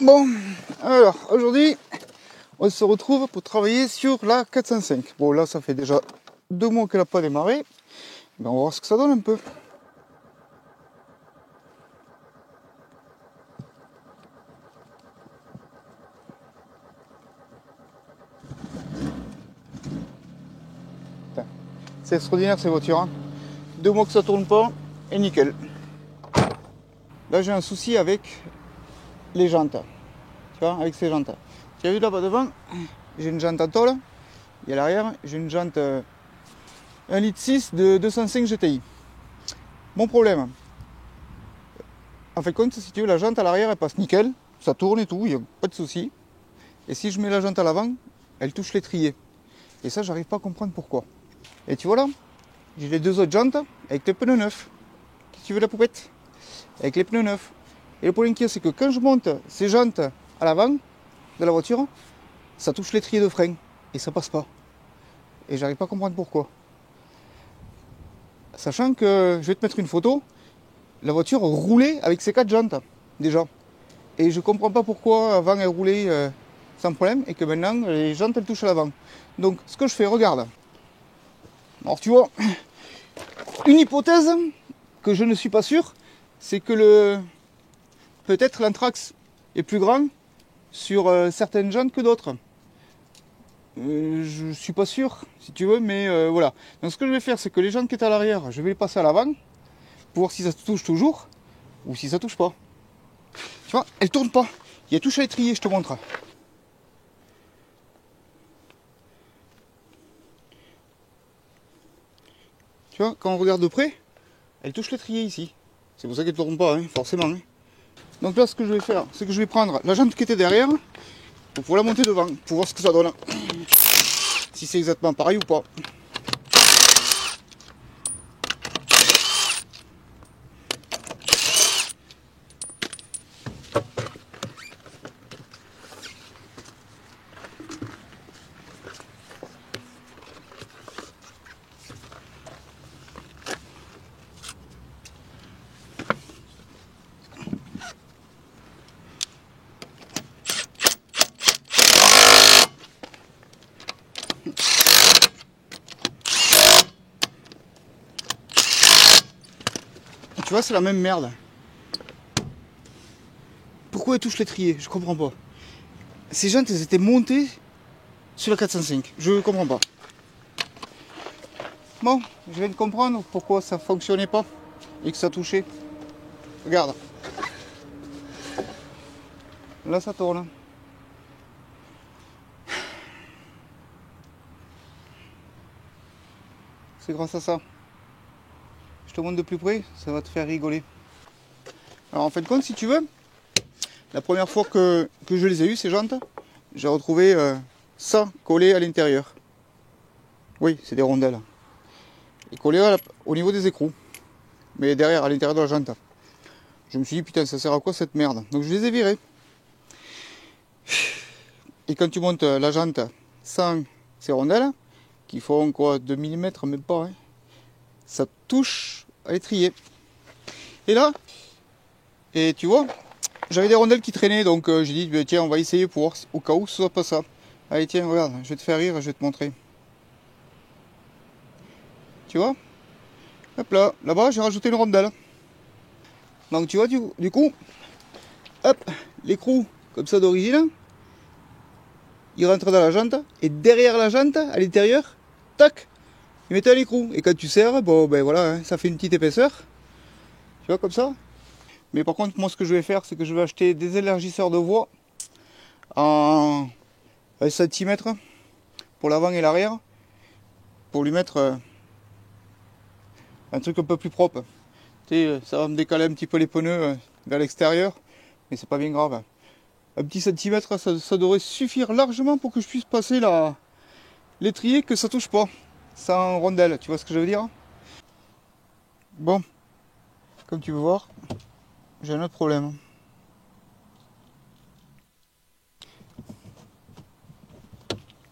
Bon, alors aujourd'hui, on se retrouve pour travailler sur la 405. Bon, là, ça fait déjà 2 mois qu'elle n'a pas démarré. Mais on va voir ce que ça donne un peu. C'est extraordinaire ces voitures. Hein. 2 mois que ça tourne pas et nickel. Là, j'ai un souci avec les jantes. Tu vois, avec ces jantes. Tu as vu là-bas devant, j'ai une jante en tôle. Et à l'arrière, j'ai une jante 1,6 litre de 205 GTI. Mon problème, en fait, compte, si tu veux, la jante à l'arrière, elle passe nickel. Ça tourne et tout, il n'y a pas de souci. Et si je mets la jante à l'avant, elle touche l'étrier. Et ça, j'arrive pas à comprendre pourquoi. Et tu vois là, j'ai les 2 autres jantes avec les pneus neufs. Qu'est-ce que tu veux la poupette? Avec les pneus neufs. Et le problème qu'il y a, c'est que quand je monte ces jantes à l'avant de la voiture, ça touche l'étrier de frein. Et ça passe pas. Et j'arrive pas à comprendre pourquoi. Sachant que, je vais te mettre une photo, la voiture roulait avec ses 4 jantes, déjà. Et je comprends pas pourquoi avant elle roulait sans problème et que maintenant les jantes elles touchent à l'avant. Donc ce que je fais, regarde. Alors tu vois, une hypothèse que je ne suis pas sûr, c'est que peut-être l'anthrax est plus grand sur certaines jantes que d'autres. Je suis pas sûr, si tu veux, mais voilà. Donc ce que je vais faire, c'est que les jantes qui étaient à l'arrière, je vais les passer à l'avant pour voir si ça touche toujours ou si ça touche pas. Tu vois, elle tourne pas. Il y a touche à l'étrier, je te montre. Tu vois, quand on regarde de près, elle touche l'étrier ici. C'est pour ça qu'elle ne tourne pas, hein, forcément. Hein. Donc là, ce que je vais faire, c'est que je vais prendre la jante qui était derrière pour pouvoir la monter devant, pour voir ce que ça donne. Si c'est exactement pareil ou pas. Tu vois, c'est la même merde. Pourquoi elle touche l'étrier? Je comprends pas. Ces jantes, elles étaient montées sur la 405. Je comprends pas. Bon, je viens de comprendre pourquoi ça fonctionnait pas et que ça touchait. Regarde. Là, ça tourne. C'est grâce à ça. Je te montre de plus près, ça va te faire rigoler. Alors en fin de compte, si tu veux, la première fois que je les ai eues, ces jantes, j'ai retrouvé ça collé à l'intérieur. Oui, c'est des rondelles. Et collé au niveau des écrous. Mais derrière, à l'intérieur de la jante. Je me suis dit, putain, ça sert à quoi cette merde? Donc je les ai virées. Et quand tu montes la jante sans ces rondelles, qui font quoi, 2 mm, même pas, hein, ça touche à l'étrier. Et là, et tu vois, j'avais des rondelles qui traînaient, donc j'ai dit, bah, tiens, on va essayer pour voir au cas où ce soit pas ça. Allez, tiens, regarde, je vais te faire rire, je vais te montrer. Tu vois? Hop là, là-bas, j'ai rajouté une rondelle. Donc tu vois, du coup, hop, l'écrou, comme ça d'origine, il rentre dans la jante, et derrière la jante, à l'intérieur, tac, il mettait un écrou. Et quand tu serres, bon, ben voilà, hein, ça fait une petite épaisseur. Tu vois, comme ça. Mais par contre, moi, ce que je vais faire, c'est que je vais acheter des élargisseurs de voie en 1 cm pour l'avant et l'arrière, pour lui mettre un truc un peu plus propre. Tu sais, ça va me décaler un petit peu les pneus vers l'extérieur, mais c'est pas bien grave. Un petit centimètre, ça devrait suffire largement pour que je puisse passer l'étrier, que ça touche pas, sans rondelle, tu vois ce que je veux dire? Bon, comme tu veux voir, j'ai un autre problème.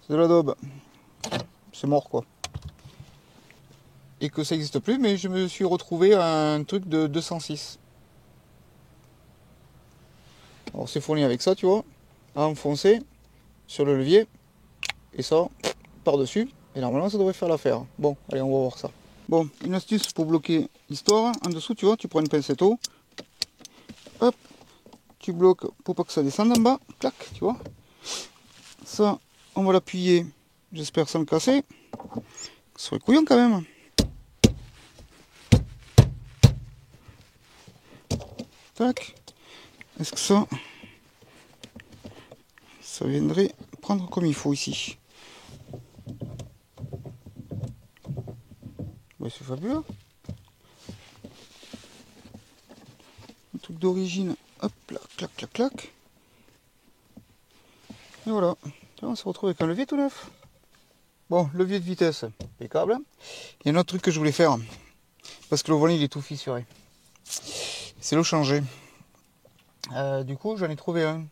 C'est de la daube. C'est mort quoi. Et que ça n'existe plus, mais je me suis retrouvé à un truc de 206. Alors Alors c'est fourni avec ça, tu vois, à enfoncer sur le levier, et ça, par-dessus, et normalement ça devrait faire l'affaire. Bon, allez, on va voir ça. Bon, une astuce pour bloquer l'histoire, en dessous, tu vois, tu prends une pincette eau, hop, tu bloques pour pas que ça descende en bas, clac, tu vois. Ça, on va l'appuyer, j'espère sans le casser. Ce serait couillon quand même. Tac. Est-ce que ça viendrait prendre comme il faut ici? Ouais, c'est fabuleux. Un truc d'origine. Hop là, clac, clac, clac. Et voilà. On se retrouve avec un levier tout neuf. Bon, levier de vitesse, impeccable. Il y a un autre truc que je voulais faire. Parce que le volant il est tout fissuré. C'est le changer. Du coup, j'en ai trouvé un.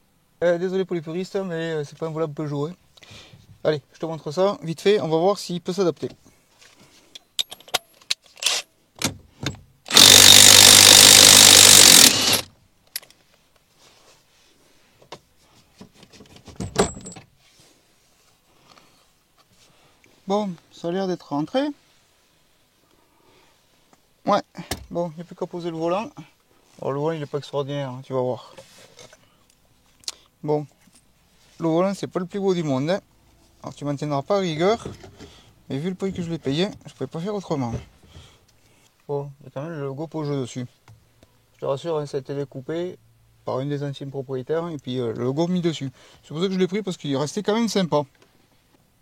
Désolé pour les puristes, mais c'est pas un volable Peugeot. Hein. Allez, je te montre ça vite fait. On va voir s'il peut s'adapter. Bon, ça a l'air d'être rentré. Ouais, bon, il n'y a plus qu'à poser le volant. Alors le volant il n'est pas extraordinaire, hein, tu vas voir. Bon, le volant c'est pas le plus beau du monde. Hein. Alors tu m'en tiendras pas à rigueur. Mais vu le prix que je l'ai payé, je ne pouvais pas faire autrement. Bon, il y a quand même le logo Peugeot dessus. Je te rassure, hein, ça a été découpé par un des anciens propriétaires et puis le logo mis dessus. C'est pour ça que je l'ai pris parce qu'il restait quand même sympa.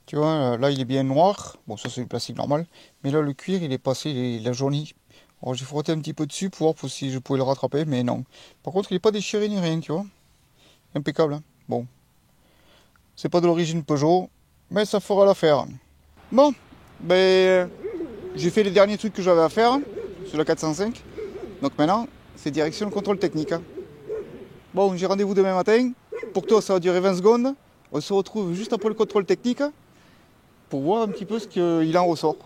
Tu vois, là il est bien noir. Bon, ça c'est le plastique normal. Mais là le cuir il est passé, il a jauni. Alors j'ai frotté un petit peu dessus pour voir si je pouvais le rattraper, mais non. Par contre il n'est pas déchiré ni rien, tu vois. Impeccable. Hein. Bon. C'est pas de l'origine Peugeot, mais ça fera l'affaire. Bon, ben j'ai fait les derniers trucs que j'avais à faire sur la 405. Donc maintenant, c'est direction le contrôle technique. Hein. Bon, j'ai rendez-vous demain matin. Pour toi, ça va durer 20 secondes. On se retrouve juste après le contrôle technique pour voir un petit peu ce qu'il en ressort.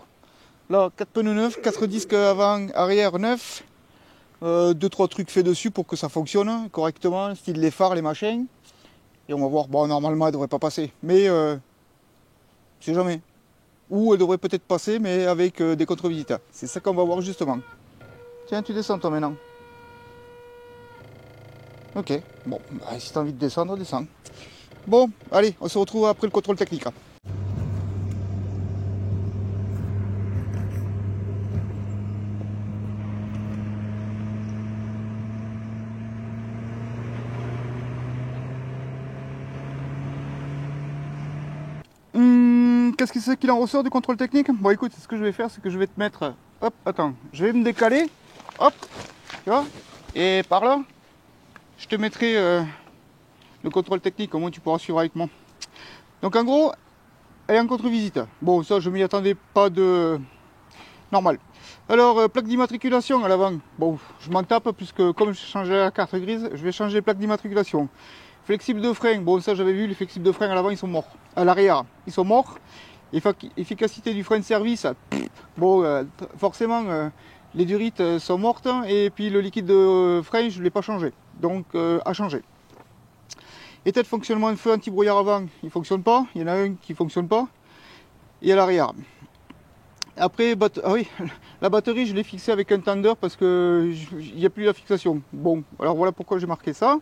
Là, 4 pneus neufs, 4 disques avant, arrière neufs. 2-3 trucs faits dessus pour que ça fonctionne correctement, style les phares, les machins. Et on va voir, bon, normalement, elle devrait pas passer. Mais, je sais jamais. Ou elle devrait peut-être passer, mais avec des contre-visites. C'est ça qu'on va voir justement. Tiens, tu descends toi maintenant. Ok, bon, bah, si tu as envie de descendre, descends. Bon, allez, on se retrouve après le contrôle technique. Qu'est-ce que c'est qu'il en ressort du contrôle technique? Bon écoute, ce que je vais faire, c'est que je vais te mettre... Hop, attends, je vais me décaler. Hop, tu vois. Et par là, je te mettrai le contrôle technique, au moins tu pourras suivre avec moi. Donc en gros, elle est en contre-visite. Bon, ça je m'y attendais pas de... normal. Alors, plaque d'immatriculation à l'avant. Bon, je m'en tape puisque comme je changeais la carte grise, je vais changer les plaques d'immatriculation. Flexible de frein, bon ça j'avais vu, les flexibles de frein à l'avant ils sont morts. À l'arrière, ils sont morts. Efficacité du frein de service, bon forcément les durites sont mortes et puis le liquide de frein je ne l'ai pas changé. Donc à changer. État de fonctionnement de feu anti-brouillard avant, il ne fonctionne pas. Il y en a un qui ne fonctionne pas. Et à l'arrière. Après, ah oui, la batterie, je l'ai fixée avec un tender parce qu'il n'y a plus la fixation. Bon, alors voilà pourquoi j'ai marqué ça.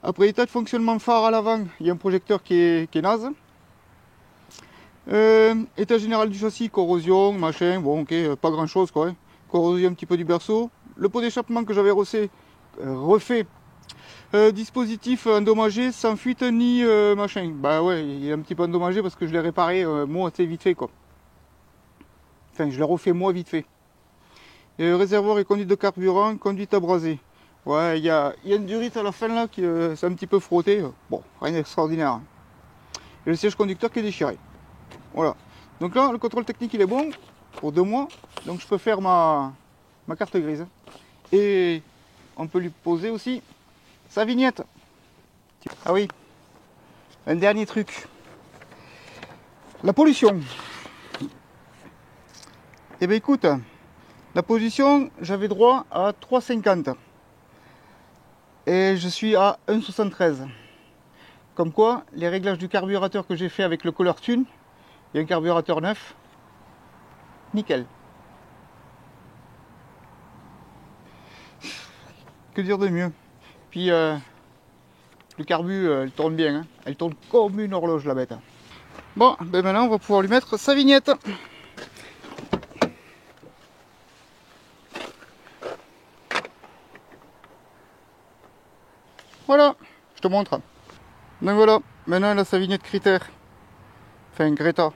Après, état de fonctionnement phare à l'avant, il y a un projecteur qui est naze. État général du châssis, corrosion, machin, bon, ok, pas grand chose quoi. Hein. Corrosion un petit peu du berceau. Le pot d'échappement que j'avais refait. Dispositif endommagé, sans fuite ni machin. Bah ouais, il est un petit peu endommagé parce que je l'ai réparé moi assez vite fait quoi. Enfin, je l'ai refait moi vite fait. Réservoir et conduite de carburant, conduite abrasée. Ouais, il y a une durite à la fin là qui s'est un petit peu frotté. Bon, rien d'extraordinaire. Et le siège conducteur qui est déchiré. Voilà. Donc là, le contrôle technique il est bon pour 2 mois. Donc je peux faire ma carte grise. Et on peut lui poser aussi sa vignette. Ah oui, un dernier truc. La pollution. Eh bien écoute, la pollution, j'avais droit à 3,50. Et je suis à 1,73. Comme quoi, les réglages du carburateur que j'ai fait avec le Color Tune, et un carburateur neuf, nickel. Que dire de mieux? Puis le carbu, elle tourne bien, hein. Elle tourne comme une horloge la bête. Bon, ben maintenant on va pouvoir lui mettre sa vignette. Voilà, je te montre. Donc voilà, maintenant elle a sa vignette critère. Enfin, Greta.